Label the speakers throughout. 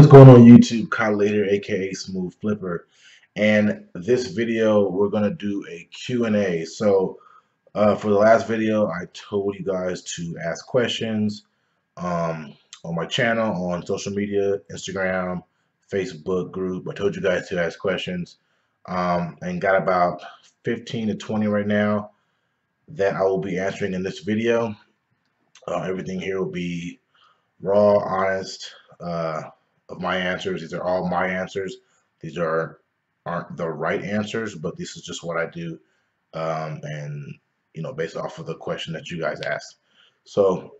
Speaker 1: What's going on YouTube? Kyle Later, aka Smooth Flipper, and this video we're gonna do a Q&A. So for the last video, I told you guys to ask questions on my channel, on social media, Instagram, Facebook group. I told you guys to ask questions, and got about 15 to 20 right now that I will be answering in this video. Everything here will be raw, honest. Of my answers. These are all my answers. These aren't the right answers, but this is just what I do, and based off of the question that you guys asked. So,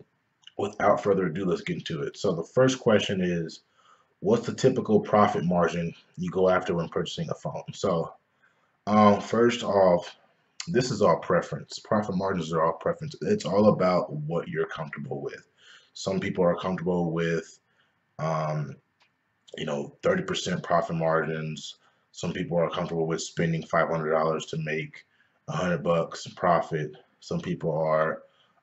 Speaker 1: without further ado, let's get into it. So, the first question is, what's the typical profit margin you go after when purchasing a phone? So, first off, this is all preference. Profit margins are all preference. It's all about what you're comfortable with. Some people are comfortable with um, 30% profit margins. Some people are comfortable with spending $500 to make $100 profit. Some people are,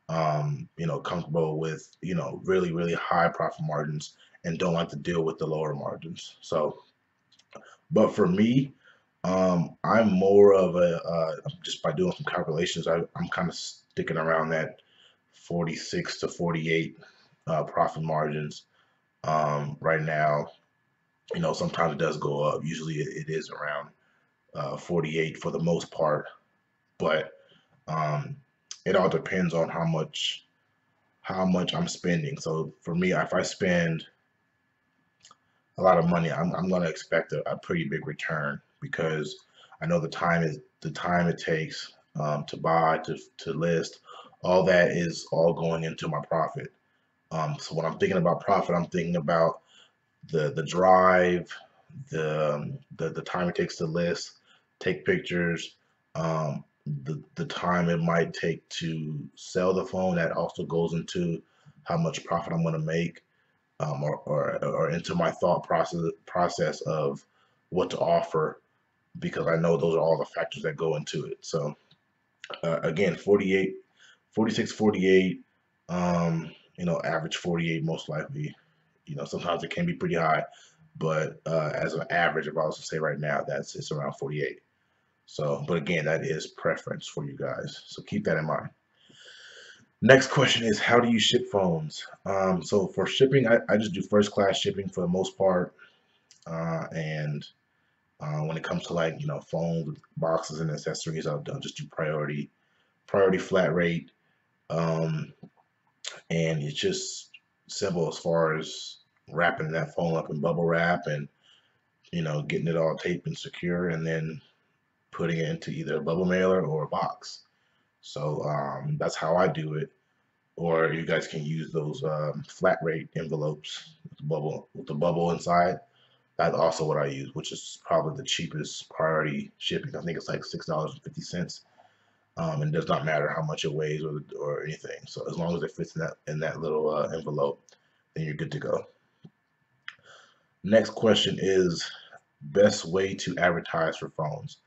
Speaker 1: comfortable with, really, really high profit margins and don't like to deal with the lower margins. So, but for me, I'm more of just by doing some calculations, I'm kind of sticking around that 46 to 48 profit margins right now. Sometimes it does go up. Usually it is around 48 for the most part, but um, it all depends on how much I'm spending. So for me, if I spend a lot of money, I'm going to expect a pretty big return because I know the time it takes to buy, to list, all that is all going into my profit. So when I'm thinking about profit, I'm thinking about the drive, the time it takes to list, take pictures, the time it might take to sell the phone. That also goes into how much profit I'm going to make, or into my thought process of what to offer, because I know those are all the factors that go into it. So again, 48, 46, 48, average 48 most likely. Sometimes it can be pretty high, but as an average, if I was to say right now, it's around 48. So, but again, that is preference for you guys. So keep that in mind. Next question is, how do you ship phones? So for shipping, I just do first class shipping for the most part. And when it comes to phones, boxes, and accessories, I'll just do priority flat rate. Um, and it's just simple as far as wrapping that phone up in bubble wrap and getting it all taped and secure, and then putting it into either a bubble mailer or a box. So that's how I do it. Or you guys can use those flat rate envelopes with the bubble inside. That's also what I use, which is probably the cheapest priority shipping. I think it's like $6.50. And it does not matter how much it weighs or anything. So as long as it fits in that little envelope, then you're good to go. Next question is, best way to advertise for phones.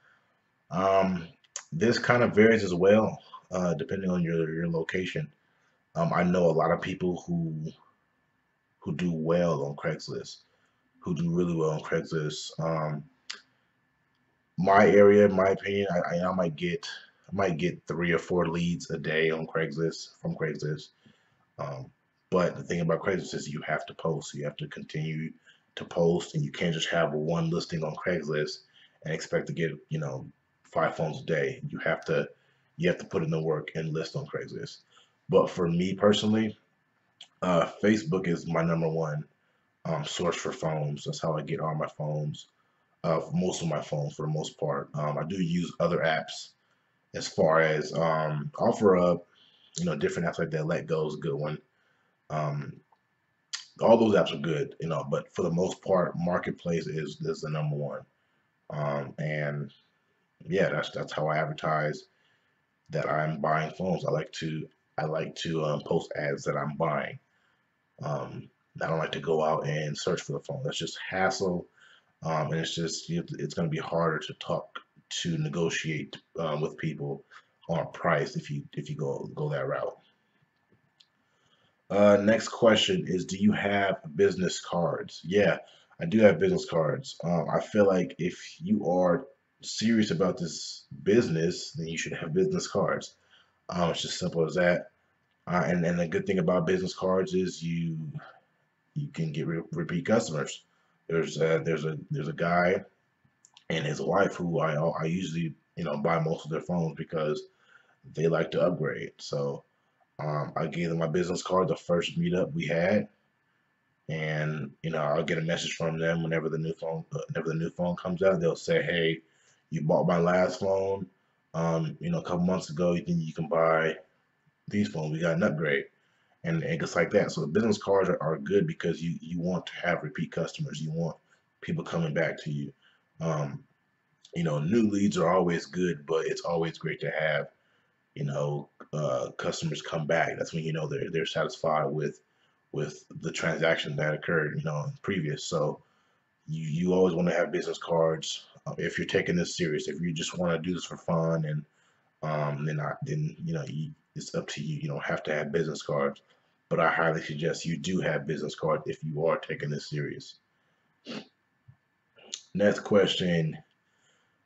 Speaker 1: This kind of varies as well, depending on your location. I know a lot of people who do well on Craigslist, who do really well on Craigslist. My area, in my opinion, I might get 3 or 4 leads a day on Craigslist from Craigslist. Um, but the thing about Craigslist is you have to post. You have to continue to post, and you can't just have one listing on Craigslist and expect to get 5 phones a day. You have to put in the work and list on Craigslist. But for me personally, Facebook is my number one source for phones. That's how I get all my phones, most of my phones for the most part. I do use other apps as far as OfferUp, different apps like that. Let Go is a good one. Um, all those apps are good, but for the most part, Marketplace is the number one. And yeah, that's how I advertise that I'm buying phones. I like to post ads that I'm buying. I don't like to go out and search for the phone. That's just hassle, and it's going to be harder to negotiate with people on price if you go that route. Next question is, do you have business cards? Yeah, I do have business cards. I feel like if you are serious about this business, then you should have business cards. It's just simple as that. And the good thing about business cards is you can get repeat customers. There's a guy and his wife who I usually buy most of their phones because they like to upgrade. So I gave them my business card the first meetup we had, and I'll get a message from them whenever the new phone comes out. They'll say, "Hey, you bought my last phone, a couple months ago. You think you can buy these phones? We got an upgrade." And just like that. So the business cards are good because you want to have repeat customers. You want people coming back to you. Um, New leads are always good, but it's always great to have customers come back. That's when they're satisfied with the transaction that occurred previous. So you always want to have business cards if you're taking this serious. If you just want to do this for fun and then it's up to you. You don't have to have business cards, but I highly suggest you do have business cards if you are taking this serious. Next question: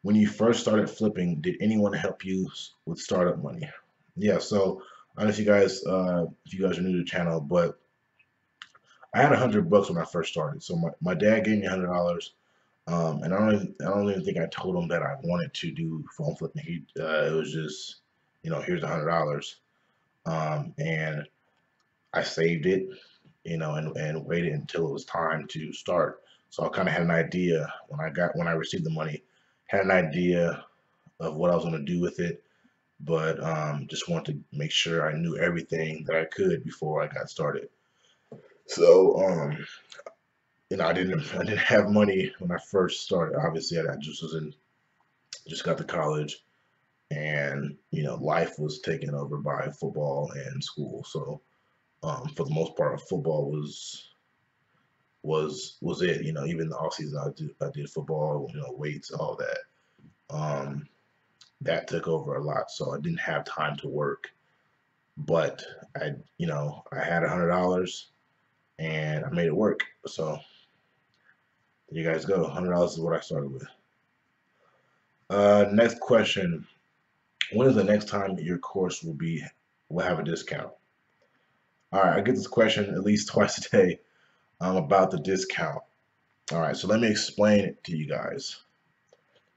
Speaker 1: when you first started flipping, did anyone help you with startup money? Yeah, so I don't know if you guys are new to the channel, but I had $100 when I first started. So my dad gave me $100, and I don't even think I told him that I wanted to do phone flipping. It was just here's $100, and I saved it, and waited until it was time to start. So I kind of had an idea when I received the money, had an idea of what I was going to do with it, but just wanted to make sure I knew everything that I could before I got started. So I didn't have money when I first started. Obviously, I just got to college, and life was taken over by football and school. So for the most part, football was it. Even the off season, I did football. Weights, all that. Um, that took over a lot, so I didn't have time to work. But I had $100 and I made it work. So there you guys go. $100 is what I started with. Next question: when is the next time your course will have a discount? All right, I get this question at least twice a day about the discount. All right, so let me explain it to you guys.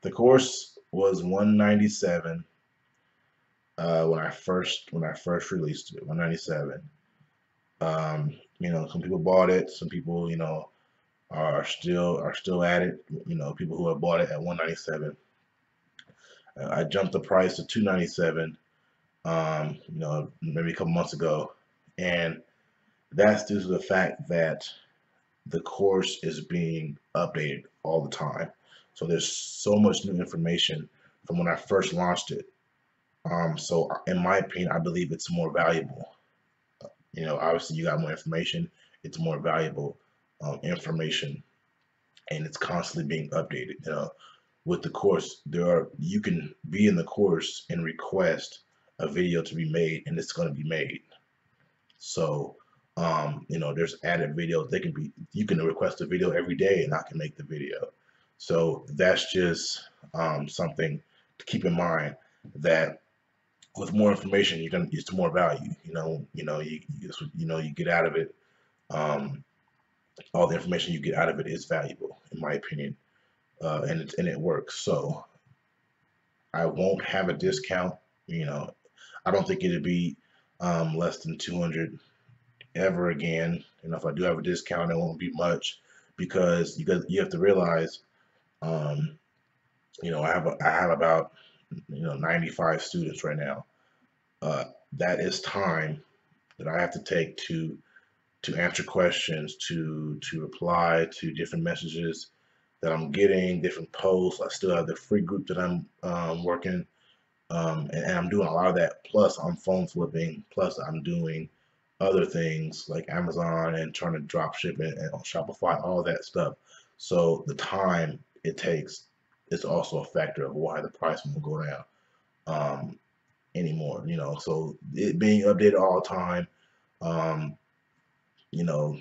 Speaker 1: The course was $197 when I first released it. $197. Some people bought it. Some people are still at it. People who have bought it at $197. I jumped the price to $297. Maybe a couple months ago, and that's due to the fact that the course is being updated all the time. So there's so much new information from when I first launched it. So in my opinion, I believe it's more valuable. Obviously you got more information, it's more valuable information, and it's constantly being updated. With the course, you can be in the course and request a video to be made, and it's going to be made. So there's added videos. You can request a video every day, and I can make the video. So that's just something to keep in mind, that with more information, it's more value. You get out of it. Um, all the information you get out of it is valuable, in my opinion, and it works. So I won't have a discount. I don't think it'd be less than 200 ever again. If I do have a discount, it won't be much, because you have to realize, um, I have about 95 students right now. Uh, that is time that I have to take to answer questions, to reply to different messages that I'm getting, different posts. I still have the free group that I'm working, and I'm doing a lot of that. Plus, I'm phone flipping. Plus, I'm doing other things like Amazon and trying to drop ship and on Shopify, all that stuff. So the time it takes is also a factor of why the price won't go down anymore. So it being updated all the time. Um, you know,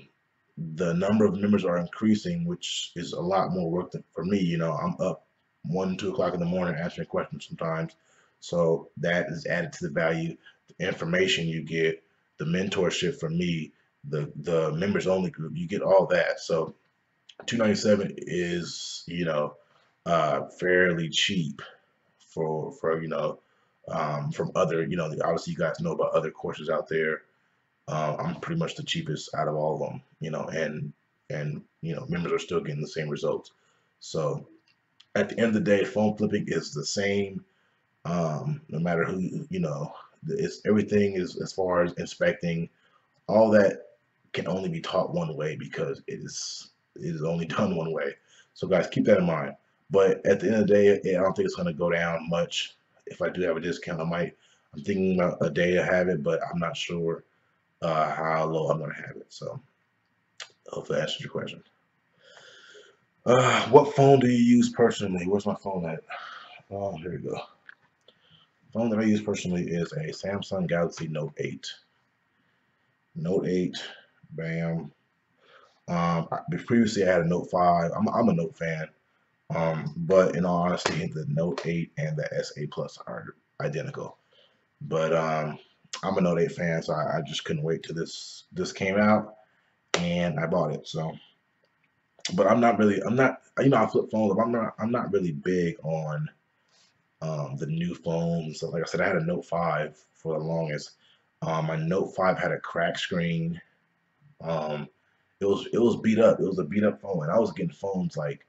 Speaker 1: the number of members are increasing, which is a lot more work than, for me. You know, I'm up 1, 2 o'clock in the morning answering questions sometimes. So that is added to the value, the information you get, the mentorship from me, the members only group, you get all that. So 297 is, fairly cheap for from other, obviously you guys know about other courses out there. I'm pretty much the cheapest out of all of them, and members are still getting the same results. So at the end of the day, phone flipping is the same, no matter who, it's everything is as far as inspecting, all that can only be taught one way because it is only done one way. So guys, keep that in mind. But at the end of the day, I don't think it's going to go down much. If I do have a discount, I'm thinking about a day to have it, but I'm not sure how low I'm going to have it. So hopefully that answers your question. What phone do you use personally? Where's my phone at? Oh, here we go. The phone that I use personally is a Samsung Galaxy Note 8. Note 8, bam. Previously I had a Note 5. I'm a Note fan. But in all honesty, the Note 8 and the S8 Plus are identical. But I'm a Note 8 fan, so I just couldn't wait till this came out, and I bought it. So, but I'm not, I flip phones, but I'm not really big on the new phones. So like I said, I had a Note 5 for the longest. My Note 5 had a cracked screen. Um, it was beat up. It was a beat up phone, and I was getting phones like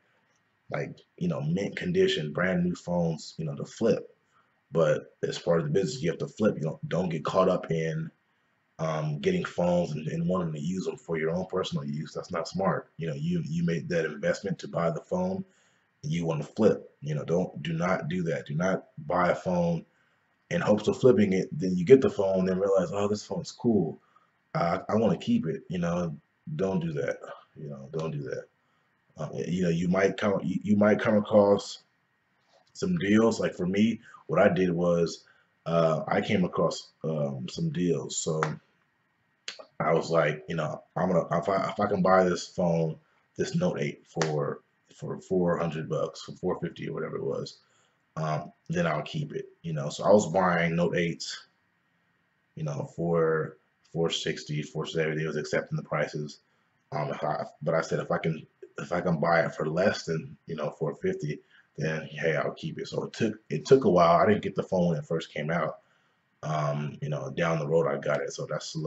Speaker 1: mint condition, brand new phones, to flip. But as part of the business, you have to flip. You don't get caught up in getting phones and wanting to use them for your own personal use. That's not smart. You made that investment to buy the phone, and you want to flip. Do not do that. Do not buy a phone in hopes of flipping it. Then you get the phone, then realize, oh, this phone's cool. I want to keep it. Don't do that. Don't do that. You might come across some deals. Like for me, what I did was I came across some deals. So I was like, I'm gonna if I can buy this phone, this Note 8 for $400, for 450 or whatever it was, then I'll keep it. So I was buying Note 8s, for 460, 470. It was accepting the prices. But I said if I can buy it for less than 450, then hey, I'll keep it. So it took a while. I didn't get the phone when it first came out. Down the road I got it. So that's a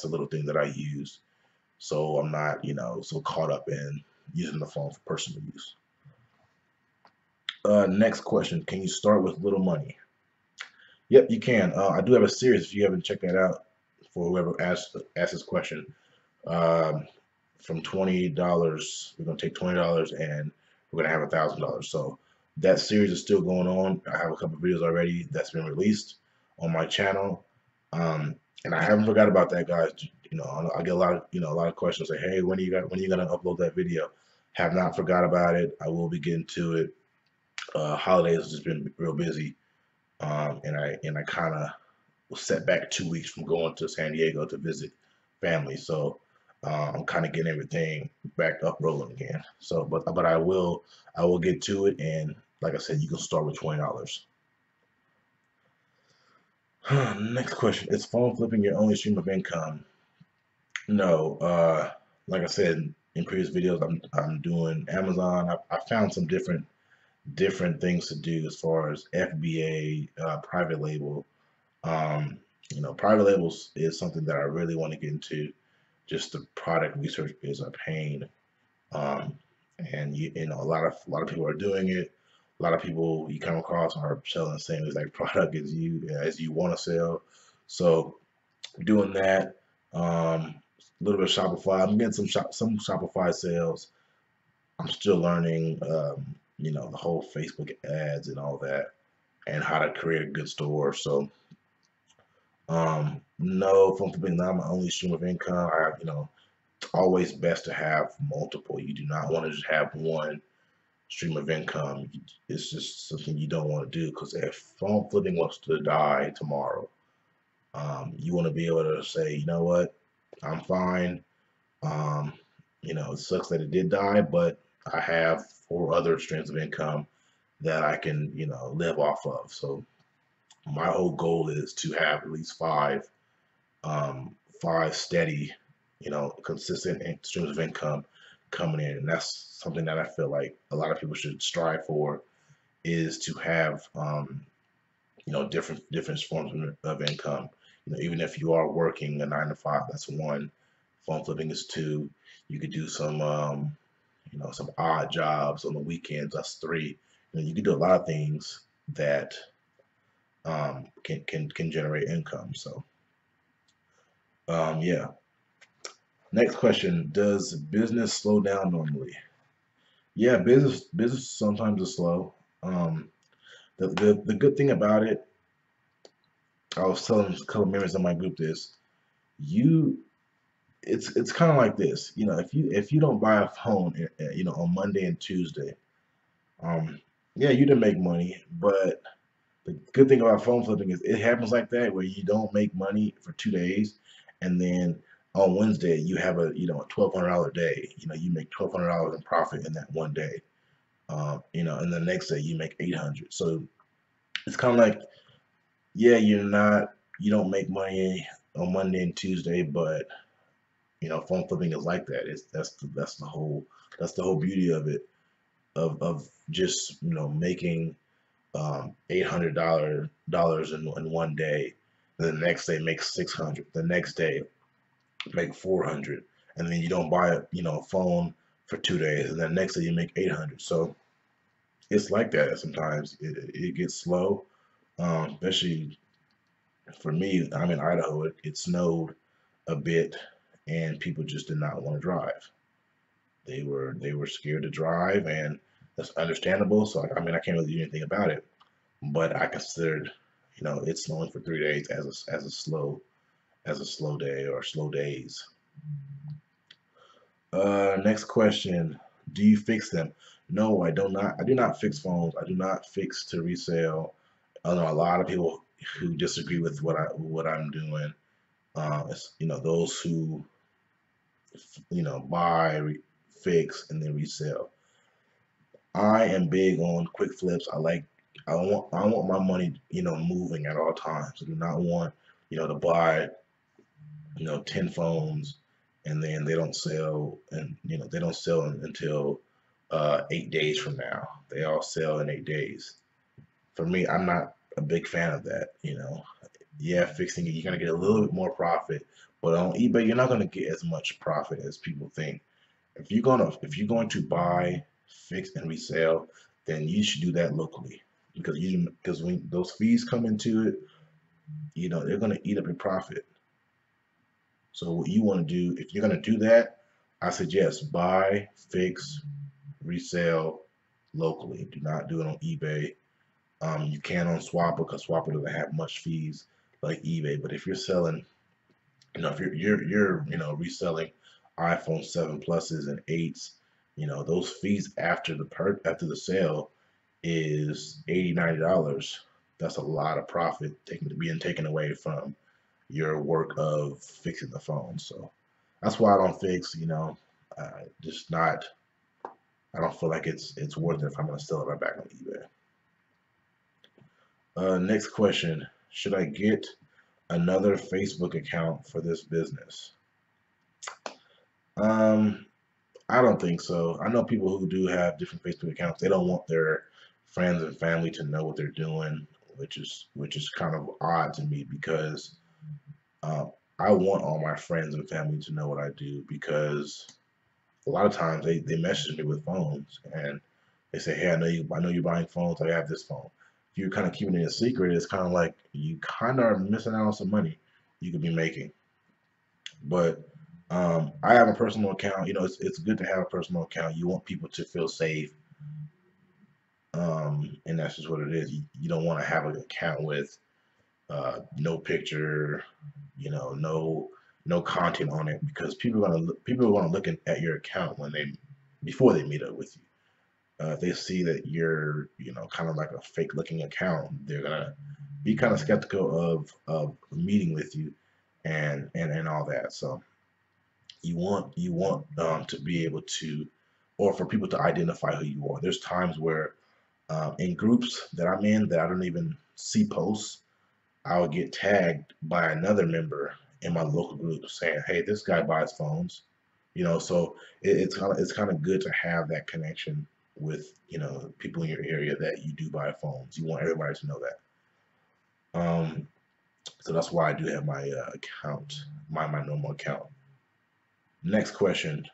Speaker 1: little thing that I use. So I'm not so caught up in using the phone for personal use. Next question: can you start with little money? Yep, you can. I do have a series if you haven't checked that out. For whoever asked this question, um, from $20, we're gonna take $20 and we're gonna have $1,000. So that series is still going on. I have a couple of videos already that's been released on my channel, and I haven't forgot about that, guys. I get a lot of questions like, hey, when are you gonna upload that video? Have not forgot about it. I will be getting to it. Holidays has just been real busy, and I kind of was set back 2 weeks from going to San Diego to visit family. So I'm kind of getting everything back up rolling again. So, but I will get to it. And like I said, you can start with $20. Next question: is phone flipping your only stream of income? No. Like I said in previous videos, I'm doing Amazon. I found some different things to do as far as FBA, private label. Um, Private labels is something that I really want to get into. Just the product research is a pain, um, and a lot of people are doing it. A lot of people you come across are selling the same exact product as you want to sell. So doing that, a little bit of Shopify. I'm getting some Shopify sales. I'm still learning, the whole Facebook ads and all that, and how to create a good store. So no, phone flipping not my only stream of income. It's always best to have multiple. You do not want to just have one stream of income. It's just something you don't want to do, because if phone flipping wants to die tomorrow, you want to be able to say, you know what, I'm fine. Um, It sucks that it did die, but I have 4 other streams of income that I can, live off of. So my whole goal is to have at least five steady, consistent streams of income coming in, and that's something that I feel like a lot of people should strive for, is to have, different forms of income. Even if you are working a 9 to 5, that's one. Phone flipping is two. You could do some odd jobs on the weekends. That's three. You can do a lot of things that can generate income. So yeah. Next question: does business slow down normally? Yeah, business sometimes is slow. Um, the good thing about it, I was telling a couple members of my group this. You, it's kind of like this. If you don't buy a phone, on Monday and Tuesday, um, yeah, you didn't make money. But the good thing about phone flipping is it happens like that, where you don't make money for 2 days, and then on Wednesday you have a $1,200 day. You make $1,200 in profit in that one day. And the next day you make 800. So it's kind of like, yeah, you don't make money on Monday and Tuesday, but phone flipping is like that. That's the whole beauty of it, of just making $800 in one day. The next day make 600. The next day make 400, and then you don't buy a phone for 2 days, and then next day you make 800. So it's like that. Sometimes it gets slow, especially for me. I'm in Idaho. It snowed a bit, and people just did not want to drive. They were scared to drive, and that's understandable. So I can't really do anything about it. But I considered, it snowing for 3 days as a slow day or slow days. Next question: do you fix them? No, I do not. I do not fix phones. I do not fix to resale. I know a lot of people who disagree with what I'm doing. It's, those who buy, fix, and then resell. I am big on quick flips. I want my money, moving at all times. I do not want, to buy, 10 phones, and then they don't sell until 8 days from now. They all sell in 8 days. For me, I'm not a big fan of that. Yeah, fixing it, you're gonna get a little bit more profit, but on eBay, you're not gonna get as much profit as people think. If you're going to buy, fix, and resell, then you should do that locally, because when those fees come into it, they're gonna eat up your profit. So what you want to do, if you're gonna do that, I suggest buy, fix, resell locally. Do not do it on eBay. You can on Swapper, because Swapper doesn't have much fees like eBay. But if you're selling, if you're reselling iPhone 7 pluses and 8s, those fees after the sale is $80-$90. That's a lot of profit being taken away from your work of fixing the phone. So that's why I don't fix. Just not. I don't feel like it's worth it if I'm gonna sell it right back on eBay. Next question: should I get another Facebook account for this business? Um, I don't think so. I know people who do have different Facebook accounts. They don't want their friends and family to know what they're doing, which is kind of odd to me, because uh, I want all my friends and family to know what I do, because a lot of times they message me with phones, and they say, "Hey, I know you're buying phones. I have this phone." If you're kind of keeping it a secret, it's kind of like you kind of are missing out on some money you could be making. But I have a personal account. It's good to have a personal account. You want people to feel safe, and that's just what it is. You don't want to have an account with no picture, no content on it, because people are gonna look at your account before they meet up with you. If they see that you're, kind of like a fake looking account, they're gonna be kind of skeptical of meeting with you, and all that. So you want to be able to, or for people to identify who you are. There's times where in groups that I'm in that I don't even see posts, I'll get tagged by another member in my local group saying, "Hey, this guy buys phones." So it's kind of good to have that connection with people in your area that you do buy phones. You want everybody to know that. So that's why I do have my account, my normal account. Next question: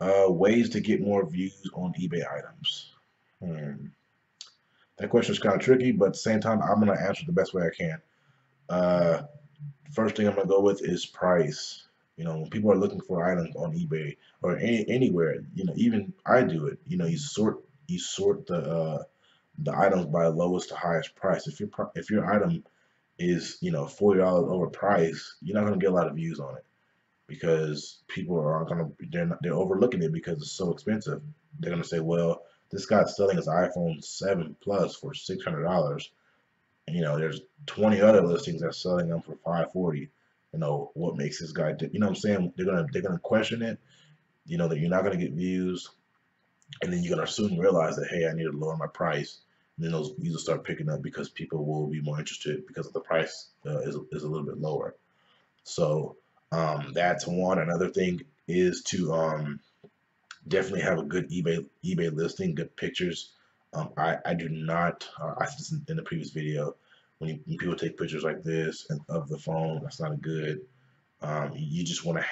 Speaker 1: ways to get more views on eBay items. Hmm. That question is kind of tricky, but at the same time, I'm gonna answer the best way I can. Uh, First thing I'm gonna go with is price. When people are looking for items on eBay or anywhere, even I do it. You sort the items by lowest to highest price. If your item is $40 overpriced, you're not gonna get a lot of views on it because people aren't gonna they're overlooking it because it's so expensive. They're gonna say, well, this guy's selling his iPhone 7 Plus for $600. There's 20 other listings that's selling them for 540. What makes this guy what I'm saying? They're gonna question it, that you're not gonna get views, and then you're gonna soon realize that, hey, I need to lower my price. And then those views will start picking up because people will be more interested because the price is a little bit lower. So that's one. Another thing is to definitely have a good eBay listing, good pictures. I do not. I said in the previous video, when people take pictures like this and of the phone, that's not a good. You just want to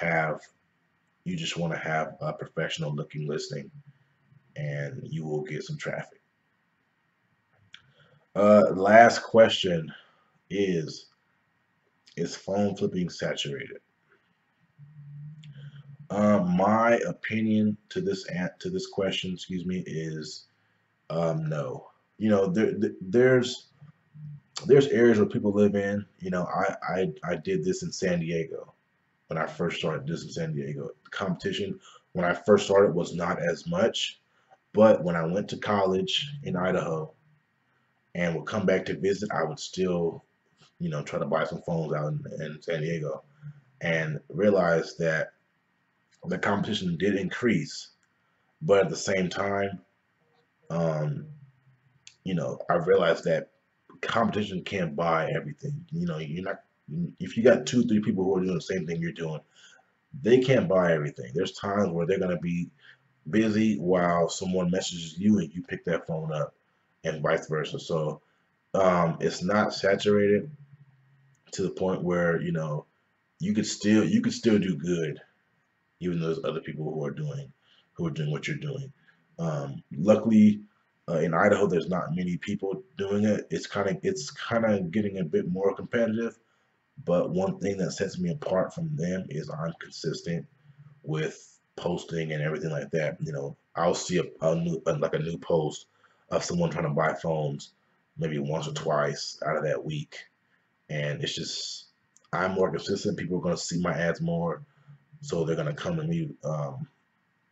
Speaker 1: have a professional looking listing, and you will get some traffic. Last question is phone flipping saturated? My opinion to this question, excuse me, is no. There's areas where people live in. I did this in San Diego when I first started this in San Diego. The competition when I first started was not as much, but when I went to college in Idaho and would come back to visit, I would still, try to buy some phones out in San Diego and realize that the competition did increase, but at the same time, um, I realized that competition can't buy everything. You're not if you got two, three people who are doing the same thing you're doing, they can't buy everything. There's times where they're gonna be busy while someone messages you and you pick that phone up, and vice versa. So it's not saturated to the point where you could still do good, even though there's other people who are doing what you're doing. Luckily, in Idaho, there's not many people doing it. It's kind of getting a bit more competitive. But one thing that sets me apart from them is I'm consistent with posting and everything like that. I'll see a new post of someone trying to buy phones maybe once or twice out of that week, and it's just I'm more consistent. People are going to see my ads more, so they're going to come to me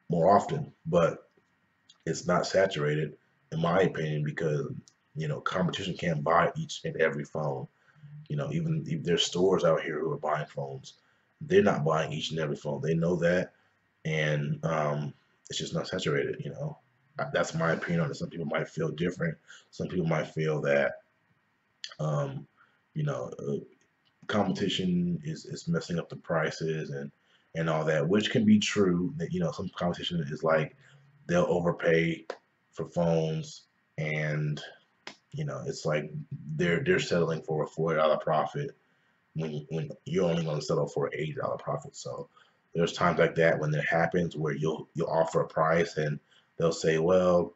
Speaker 1: more often. But it's not saturated, in my opinion, because competition can't buy each and every phone. Even if there's stores out here who are buying phones, they're not buying each and every phone. They know that, and it's just not saturated. That's my opinion on it. Some people might feel different. Some people might feel that um, you know competition is messing up the prices and all that, which can be true. That some competition is like they'll overpay for phones, and it's like they're settling for a $40 profit when you're only going to settle for an $80 profit. So there's times like that when it happens where you'll offer a price and they'll say, well,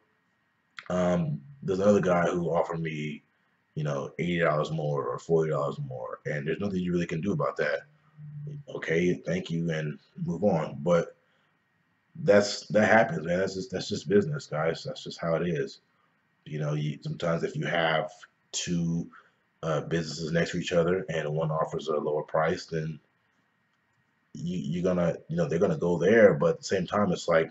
Speaker 1: there's another guy who offered me, $80 more or $40 more, and there's nothing you really can do about that. Okay, thank you, and move on. But that happens, man. That's just business, guys. That's just how it is. Sometimes if you have two businesses next to each other and one offers a lower price, then you're gonna, they're gonna go there. But at the same time, it's like,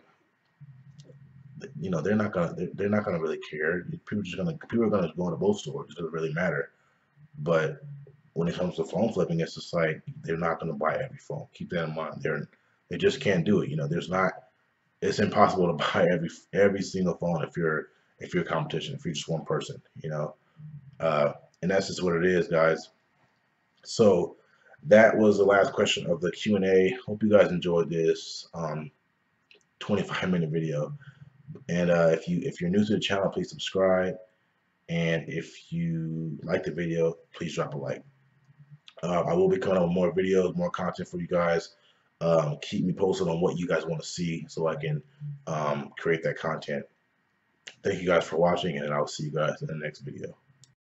Speaker 1: they're not gonna really care. People are gonna go to both stores. It doesn't really matter. But when it comes to phone flipping, it's just like they're not gonna buy every phone. Keep that in mind. They just can't do it. You know, there's not. It's impossible to buy every single phone if you're competition. If you're just one person, you know. Uh, and that's just what it is, guys. So that was the last question of the Q&A. Hope you guys enjoyed this 25-minute video. And if you're new to the channel, please subscribe. And if you like the video, please drop a like. I will be coming up with more videos, more content for you guys. Keep me posted on what you guys want to see so I can create that content. Thank you guys for watching, and I'll see you guys in the next video.